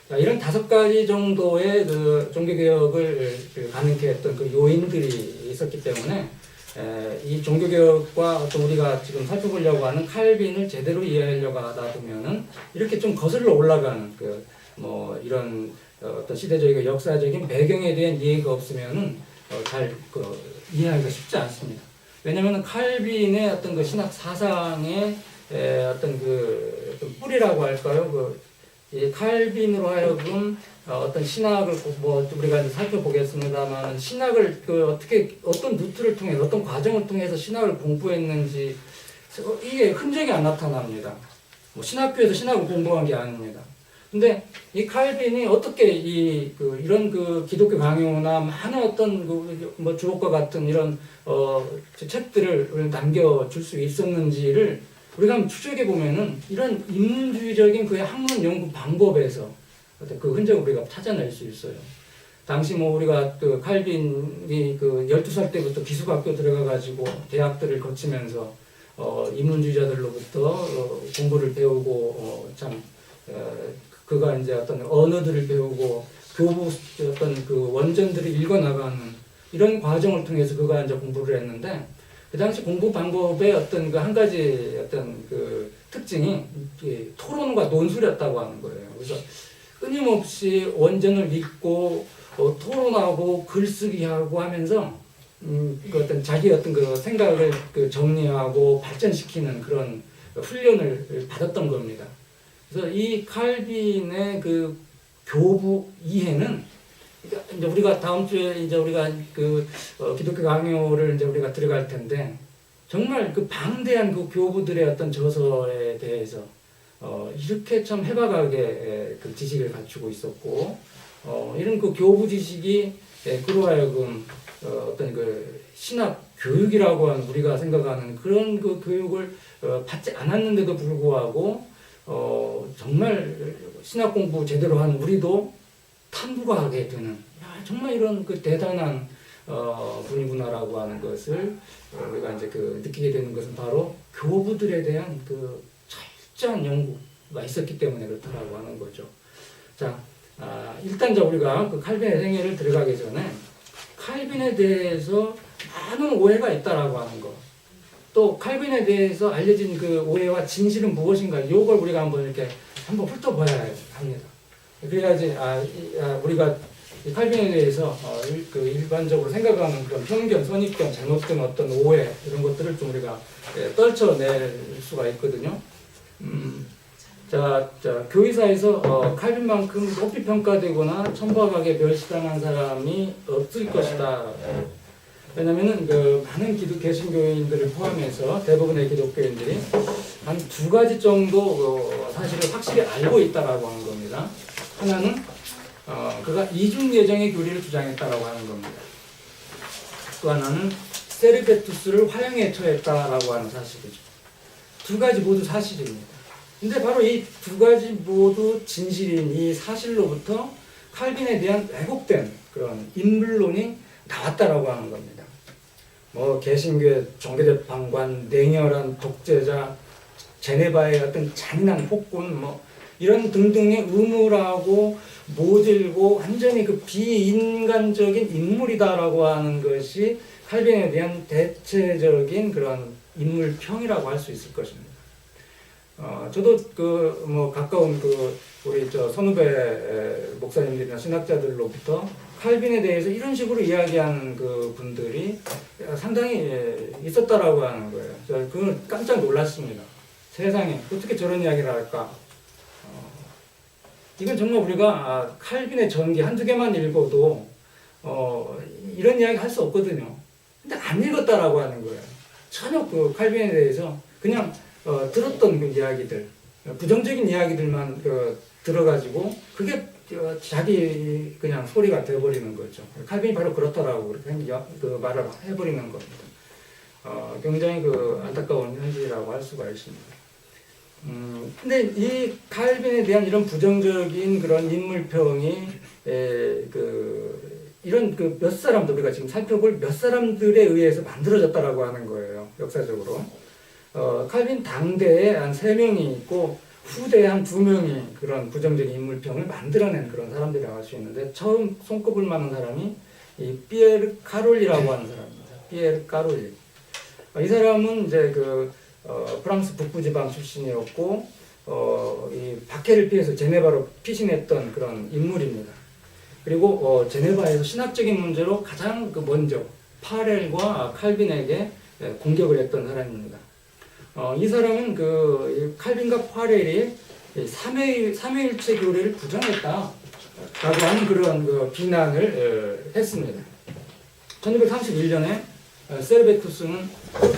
자, 이런 5가지 정도의 그 종교개혁을 가능케 했던 그 요인들이 있었기 때문에 이 종교개혁과 어떤 우리가 지금 살펴보려고 하는 칼빈을 제대로 이해하려고 하다 보면은 이렇게 좀 거슬러 올라가는 그 뭐 이런 어떤 시대적이고 역사적인 배경에 대한 이해가 없으면은 잘 이해하기가 쉽지 않습니다. 왜냐하면 칼빈의 어떤 그 신학 사상의 어떤 그 뿌리라고 할까요? 이 칼빈으로 하여금 어떤 신학을 뭐 우리가 이제 살펴보겠습니다만 신학을 어떻게 어떤 루트를 통해서 어떤 과정을 통해서 신학을 공부했는지 이게 흔적이 안 나타납니다. 뭐 신학교에서 신학을 공부한 게 아닙니다. 근데 이 칼빈이 어떻게 이런 기독교 강요나 많은 어떤 뭐 주옥과 같은 이런 책들을 남겨줄 수 있었는지를 우리가 한번 추적해 보면은 이런 인문주의적인 그의 학문 연구 방법에서 어떤 그 흔적을 우리가 찾아낼 수 있어요. 당시 뭐 우리가 칼빈이 12살 때부터 기숙학교 들어가가지고 대학들을 거치면서 인문주의자들로부터 공부를 배우고 그가 이제 어떤 언어들을 배우고 교부 어떤 그 원전들을 읽어나가는 이런 과정을 통해서 그가 이제 공부를 했는데 그 당시 공부 방법의 어떤 한 가지 어떤 특징이 토론과 논술이었다고 하는 거예요. 그래서 끊임없이 원전을 읽고 토론하고 글쓰기하고 하면서 어떤 자기 어떤 생각을 정리하고 발전시키는 그런 훈련을 받았던 겁니다. 그래서 이 칼빈의 교부 이해는 이제 우리가 다음 주에 이제 우리가 기독교 강요를 이제 우리가 들어갈 텐데 정말 방대한 교부들의 어떤 저서에 대해서 이렇게 참 해박하게 지식을 갖추고 있었고 이런 교부 지식이 그로 하여금 어떤 신학 교육이라고 하는 우리가 생각하는 그런 교육을 받지 않았는데도 불구하고 정말 신학 공부 제대로 한 우리도 탐구가 하게 되는 정말 이런 대단한 분이구나라고 하는 것을 우리가 이제 느끼게 되는 것은 바로 교부들에 대한 철저한 연구가 있었기 때문에 그렇다라고 하는 거죠. 자, 일단 우리가 칼빈의 생애를 들어가기 전에 칼빈에 대해서 많은 오해가 있다라고 하는 거. 또 칼빈에 대해서 알려진 오해와 진실은 무엇인가? 이걸 우리가 한번 훑어봐야 합니다. 그래야지 우리가 칼빈에 대해서 일반적으로 생각하는 그런 편견, 선입견, 잘못된 어떤 오해 이런 것들을 좀 우리가 떨쳐낼 수가 있거든요. 자, 교의사에서 칼빈만큼 높이 평가되거나 천박하게 멸시당한 사람이 없을 것이다. 왜냐면은 많은 개신교인들을 포함해서 대부분의 기독교인들이 한 2가지 정도 사실을 확실히 알고 있다라고 하는 겁니다. 하나는 그가 이중 예정의 교리를 주장했다라고 하는 겁니다. 또 하나는 세르베투스를 화형에 처했다라고 하는 사실이죠. 2가지 모두 사실입니다. 근데 바로 이 2가지 모두 진실인 이 사실로부터 칼빈에 대한 왜곡된 그런 인물론이 나왔다라고 하는 겁니다. 뭐 개신교의 정계적 방관, 냉혈한 독재자, 제네바의 어떤 잔인한 폭군, 뭐 이런 등등의 음울하고 모질고 완전히 비인간적인 인물이다라고 하는 것이 칼빈에 대한 대체적인 그런 인물평이라고 할 수 있을 것입니다. 저도 가까운 우리 선후배 목사님들이나 신학자들로부터 칼빈에 대해서 이런 식으로 이야기하는 분들이 상당히 있었다라고 하는 거예요. 그걸 깜짝 놀랐습니다. 세상에 어떻게 저런 이야기를 할까? 이건 정말 우리가 칼빈의 전기 1-2개만 읽어도 이런 이야기 할 수 없거든요. 근데 안 읽었다라고 하는 거예요. 전혀 칼빈에 대해서 그냥 들었던 이야기들, 부정적인 이야기들만 들어가지고 그게 자기 그냥 소리가 되어버리는 거죠. 칼빈이 바로 그렇다라고 그렇게 말을 해버리는 겁니다. 굉장히 안타까운 현실이라고 할 수가 있습니다. 근데 이 칼빈에 대한 이런 부정적인 그런 인물평이 이런 몇 사람들 우리가 지금 살펴볼 몇 사람들에 의해서 만들어졌다라고 하는 거예요. 역사적으로. 칼빈 당대에 한 3명이 있고 후대에 한 두 명이 그런 부정적인 인물평을 만들어낸 그런 사람들이라고 할 수 있는데, 처음 손꼽을 만한 사람이 이 피에르 카롤리라고 하는 사람입니다. 피에르 카롤리. 이 사람은 이제 프랑스 북부지방 출신이었고, 이 박해를 피해서 제네바로 피신했던 그런 인물입니다. 그리고 제네바에서 신학적인 문제로 가장 먼저 파렐과 칼빈에게 공격을 했던 사람입니다. 이 사람은 칼빈과 파렐이 삼위일체 교리를 부정했다라고 하는 그런 비난을 했습니다. 1931년에 세르베투스는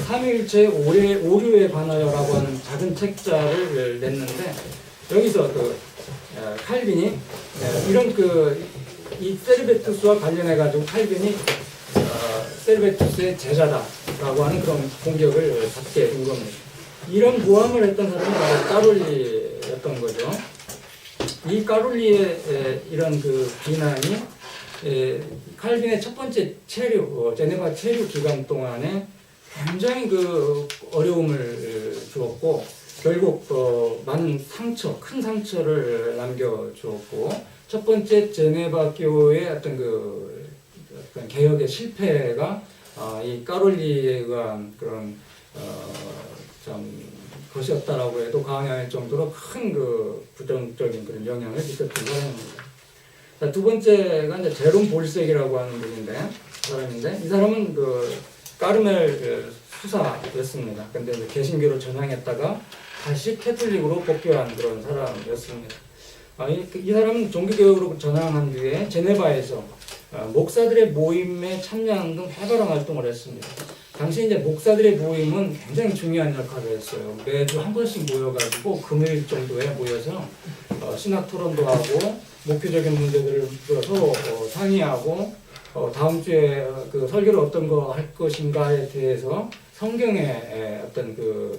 삼위일체의 오류에 관하여라고 하는 작은 책자를 냈는데, 여기서 칼빈이 이런 이 세르베투스와 관련해 가지고 칼빈이 세르베투스의 제자다라고 하는 그런 공격을 받게 된 겁니다. 이런 모함을 했던 사람이 바로 까롤리였던 거죠. 이 까롤리의 이런 비난이 칼빈의 첫 번째 제네바 체류 기간 동안에 굉장히 어려움을 주었고, 결국 많은 큰 상처를 남겨주었고, 첫 번째 제네바 교회의 어떤 개혁의 실패가 이 까롤리에 의한 그런 것이었다라고 해도 과언이 정도로 큰 부정적인 그런 영향을 미쳤던 사람입니다. 자, 두 번째가 이제 제롬 볼색이라고 하는 사람인데, 이 사람은 까르멜 수사였습니다. 근데 이제 개신교로 전향했다가 다시 캐톨릭으로 복귀한 그런 사람이었습니다. 이 사람은 종교개혁으로 전향한 뒤에 제네바에서 목사들의 모임에 참여하는 등 활발한 활동을 했습니다. 당시 이제 목사들의 모임은 굉장히 중요한 역할을 했어요. 매주 한 번씩 모여가지고 금요일 정도에 모여서 신학 토론도 하고, 목표적인 문제들을 서로 상의하고, 다음 주에 설교를 어떤 거 할 것인가에 대해서 성경에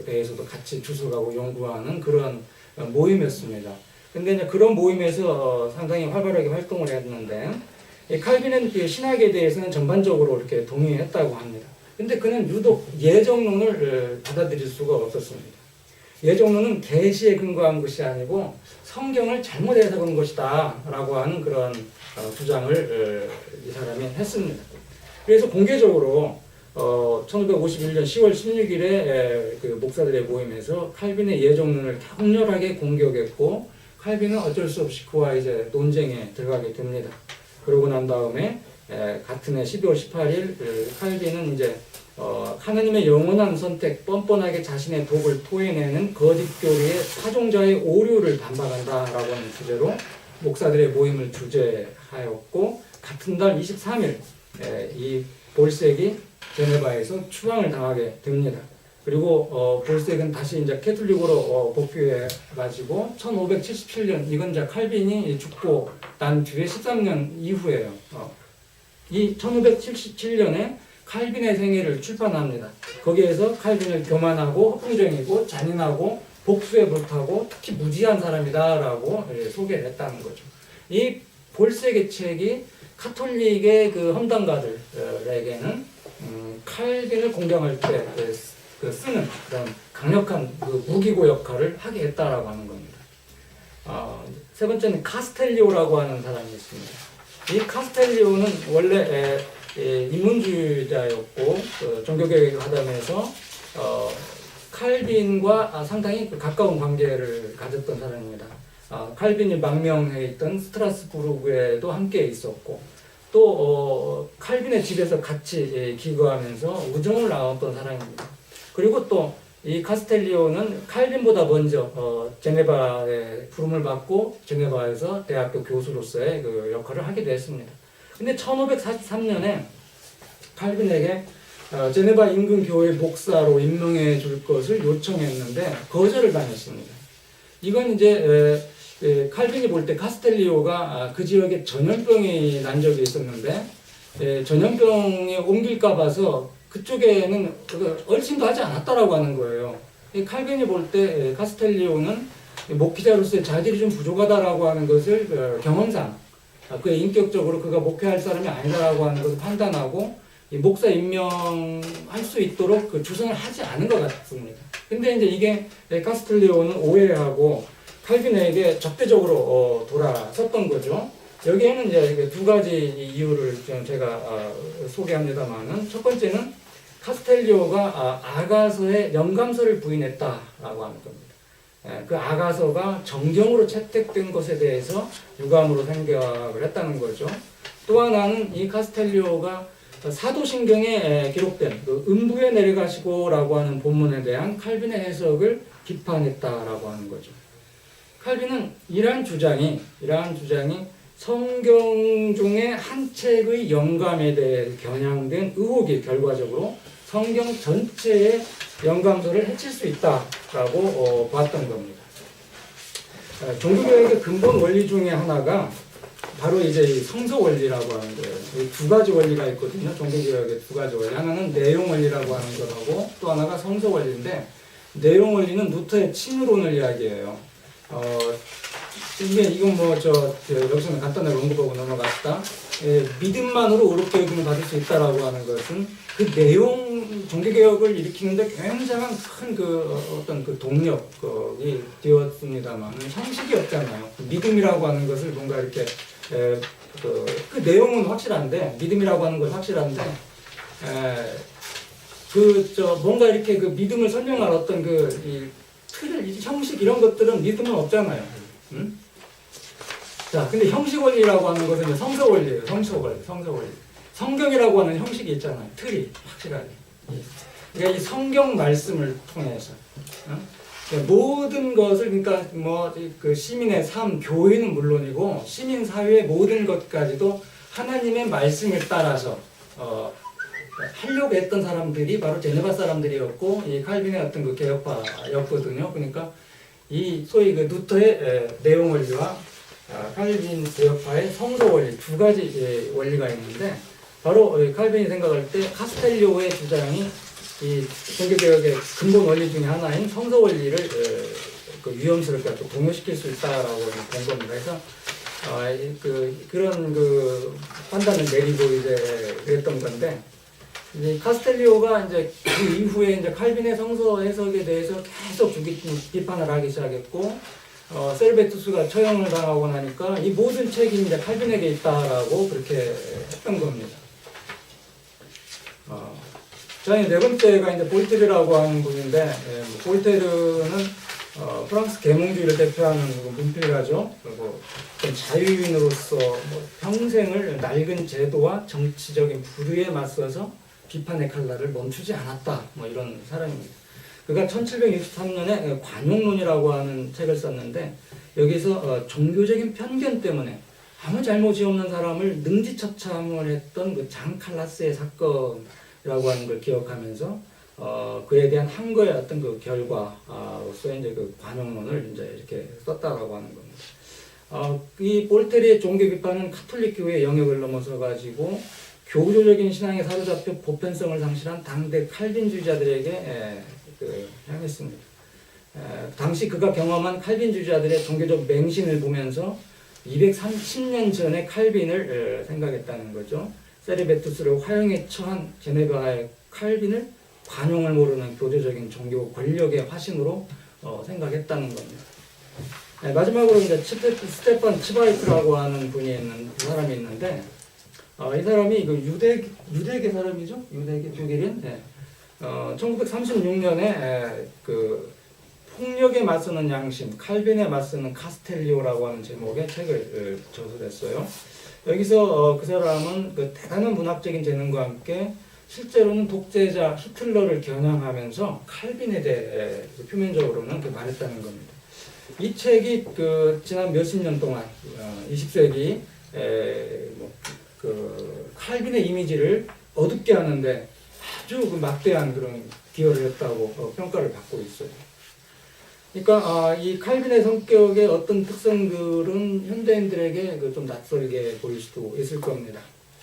대해서도 같이 주석하고 연구하는 그런 모임이었습니다. 근데 이제 그런 모임에서 상당히 활발하게 활동을 했는데, 칼빈은 신학에 대해서는 전반적으로 이렇게 동의했다고 합니다. 근데 그는 유독 예정론을 받아들일 수가 없었습니다. 예정론은 계시에 근거한 것이 아니고 성경을 잘못 해석한 것이다 라고 하는 그런 주장을 이 사람이 했습니다. 그래서 공개적으로 1951년 10월 16일에 목사들의 모임에서 칼빈의 예정론을 격렬하게 공격했고, 칼빈은 어쩔 수 없이 그와 이제 논쟁에 들어가게 됩니다. 그러고 난 다음에 같은 해 12월 18일 칼빈은 이제 하나님의 영원한 선택, 뻔뻔하게 자신의 독을 토해내는 거짓 교리의 파종자의 오류를 반박한다라고 하는 주제로 목사들의 모임을 주재하였고, 같은 달 23일 이 볼색이 제네바에서 추방을 당하게 됩니다. 그리고 볼색은 다시 이제 캐톨릭으로 복귀해 가지고 1577년, 이건 이제 칼빈이 죽고 난 뒤에 13년 이후에요. 이 1577년에 칼빈의 생애를 출판합니다. 거기에서 칼빈을 교만하고 허풍쟁이고 잔인하고 복수에 불타고 특히 무지한 사람이다라고 소개를 했다는 거죠. 이 볼색의 책이 카톨릭의 험담가들에게는 칼빈을 공경할 때 쓰는 그런 강력한 무기고 역할을 하게 했다라고 하는 겁니다. 세 번째는 카스텔리오라고 하는 사람이 있습니다. 이 카스텔리오는 원래 인문주의자였고, 종교개혁을 하다면서 칼빈과 상당히 가까운 관계를 가졌던 사람입니다. 칼빈이 망명해 있던 스트라스부르크에도 함께 있었고, 또 칼빈의 집에서 같이 기거하면서 우정을 나눴던 사람입니다. 그리고 또 이 카스텔리오는 칼빈보다 먼저 제네바에 부름을 받고 제네바에서 대학교 교수로서의 역할을 하게 됐습니다. 근데 1543년에 칼빈에게 제네바 인근 교회 목사로 임명해 줄 것을 요청했는데 거절을 당했습니다. 이건 이제 칼빈이 볼 때 카스텔리오가 그 지역에 전염병이 난 적이 있었는데, 전염병에 옮길까 봐서 그쪽에는 얼씬도 하지 않았다라고 하는 거예요. 칼빈이 볼 때 카스텔리오는 목회자로서의 자질이 좀 부족하다라고 하는 것을 경험상, 그의 인격적으로 그가 목회할 사람이 아니다라고 하는 것을 판단하고 목사 임명할 수 있도록 주선을 하지 않은 것 같습니다. 근데 이제 이게 카스텔리오는 오해하고 칼빈에게 적대적으로 돌아섰던 거죠. 여기에는 이제 두 가지 이유를 좀 제가 소개합니다만은, 첫 번째는 카스텔리오가 아가서에 영감서를 부인했다라고 하는 겁니다. 그 아가서가 정경으로 채택된 것에 대해서 유감으로 생각을 했다는 거죠. 또 하나는 이 카스텔리오가 사도신경에 기록된 그 음부에 내려가시고라고 하는 본문에 대한 칼빈의 해석을 비판했다라고 하는 거죠. 칼빈은 이러한 주장이 성경 중에 한 책의 영감에 대해 겨냥된 의혹이 결과적으로 성경 전체의 영감서를 해칠 수 있다라고 봤던 겁니다. 종교개혁의 근본 원리 중에 하나가 바로 이제 이 성서 원리라고 하는 거예요. 두 가지 원리가 있거든요. 종교개혁의 두 가지 원리. 하나는 내용 원리라고 하는 것하고 또 하나가 성서 원리인데, 내용 원리는 루터의 친유론을 이야기해요. 이건 여기서는 간단하게 언급하고 넘어갔다. 믿음만으로 의롭게여김을 받을 수 있다라고 하는 것은 그 내용, 종교개혁을 일으키는데 굉장한 큰 어떤 동력이 되었습니다만 형식이 없잖아요. 뭔가 하는 것을 뭔가 이렇게 그 내용은 확실한데, 믿음이라고 하는 건 확실한데, 뭔가 이렇게 그 믿음을 설명할 어떤 이 틀, 형식 이런 것들은 믿음은 없잖아요. 자, 근데 형식 원리라고 하는 것은 이제 성서 원리예요. 성서 원리. 성경이라고 하는 형식이 있잖아요. 틀이 확실하게. 그러니까 이 성경 말씀을 통해서 모든 것을, 그러니까 그 시민의 삶, 교회는 물론이고 시민 사회의 모든 것까지도 하나님의 말씀을 따라서 하려고 했던 사람들이 바로 제네바 사람들이었고, 이 칼빈의 어떤 그 개혁파였거든요. 그러니까 이 소위 그 루터의 내용 원리와 칼빈 개혁파의 성서 원리, 두 가지 원리가 있는데, 바로 칼빈이 생각할 때 카스텔리오의 주장이 이 종교개혁의 근본 원리 중에 하나인 성서 원리를 위험스럽게 또 동요시킬 수 있다라고 본 겁니다. 그래서 그런 판단을 내리고 이제 그랬던 건데, 이제 카스텔리오가 이제 그 이후에 이제 칼빈의 성서 해석에 대해서 계속 비판을 하기 시작했고, 세르베투스가 처형을 당하고 나니까 이 모든 책이 이제 칼빈에게 있다라고 그렇게 했던 겁니다. 자, 네 번째가 이제 볼테르라고 하는 분인데, 볼테르는 프랑스 계몽주의를 대표하는 문필가죠. 그리고 자유인으로서 평생을 낡은 제도와 정치적인 부류에 맞서서 비판의 칼날을 멈추지 않았다. 이런 사람입니다. 그가 1763년에 관용론이라고 하는 책을 썼는데, 여기서 종교적인 편견 때문에 아무 잘못이 없는 사람을 능지처참을 했던 그 장 칼라스의 사건이라고 하는 걸 기억하면서 그에 대한 항거의 어떤 그 결과로서 이제 그 관용론을 이제 이렇게 썼다라고 하는 겁니다. 이 볼테르의 종교 비판은 카톨릭 교회의 영역을 넘어서 가지고 교조적인 신앙에 사로잡혀 보편성을 상실한 당대 칼빈주의자들에게 향했습니다. 당시 그가 경험한 칼빈주의자들의 종교적 맹신을 보면서 230년 전에 칼빈을 생각했다는 거죠. 세르베투스를 화형에 처한 제네바의 칼빈을 관용을 모르는 교조적인 종교 권력의 화신으로 생각했다는 겁니다. 마지막으로 이제 스테판 츠바이크라고 하는 그 사람이 있는데, 이 사람이 유대계 사람이죠. 유대계 독일인. 1936년에 폭력에 맞서는 양심, 칼빈에 맞서는 카스텔리오라고 하는 제목의 책을 저술했어요. 여기서 그 사람은 대단한 문학적인 재능과 함께 실제로는 독재자 히틀러를 겨냥하면서 칼빈에 대해 표면적으로는 말했다는 겁니다. 이 책이 지난 몇십 년 동안 20세기 칼빈의 이미지를 어둡게 하는데 아주 막대한 그런 기여를 했다고 평가를 받고 있어요. 그러니까 이 칼빈의 성격의 어떤 특성들은 현대인들에게 좀 낯설게 보일 수도 있을 겁니다.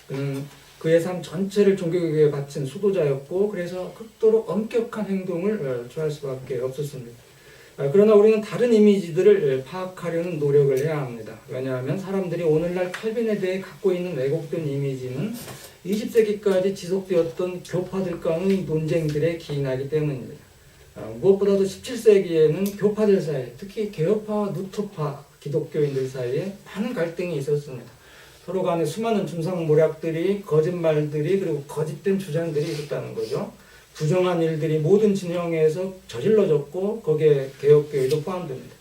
그는 그의 삶 전체를 종교개혁에 바친 수도자였고, 그래서 극도로 엄격한 행동을 취할 수밖에 없었습니다. 그러나 우리는 다른 이미지들을 파악하려는 노력을 해야 합니다. 왜냐하면 사람들이 오늘날 칼빈에 대해 갖고 있는 왜곡된 이미지는 20세기까지 지속되었던 교파들 간의 논쟁들에 기인하기 때문입니다. 무엇보다도 17세기에는 교파들 사이에, 특히 개혁파와 누트파 기독교인들 사이에 많은 갈등이 있었습니다. 서로 간에 수많은 중상모략들이, 거짓말들이, 그리고 거짓된 주장들이 있었다는 거죠. 부정한 일들이 모든 진영에서 저질러졌고 거기에 개혁교회도 포함됩니다.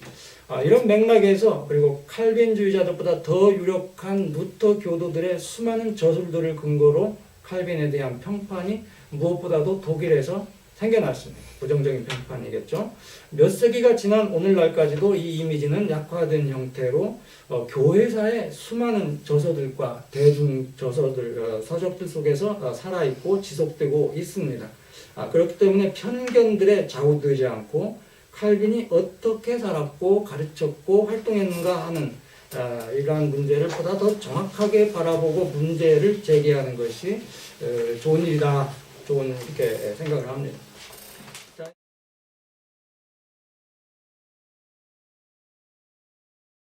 이런 맥락에서, 그리고 칼빈주의자들보다 더 유력한 루터 교도들의 수많은 저술들을 근거로 칼빈에 대한 평판이 무엇보다도 독일에서 생겨났습니다. 부정적인 평판이겠죠. 몇 세기가 지난 오늘날까지도 이 이미지는 약화된 형태로 교회사의 수많은 저서들과 대중 저서들, 서적들 속에서 살아있고 지속되고 있습니다. 그렇기 때문에 편견들에 좌우되지 않고 칼빈이 어떻게 살았고 가르쳤고 활동했는가 하는 이러한 문제를 보다 더 정확하게 바라보고 문제를 제기하는 것이 좋은 일이다, 좋은 이렇게 생각을 합니다.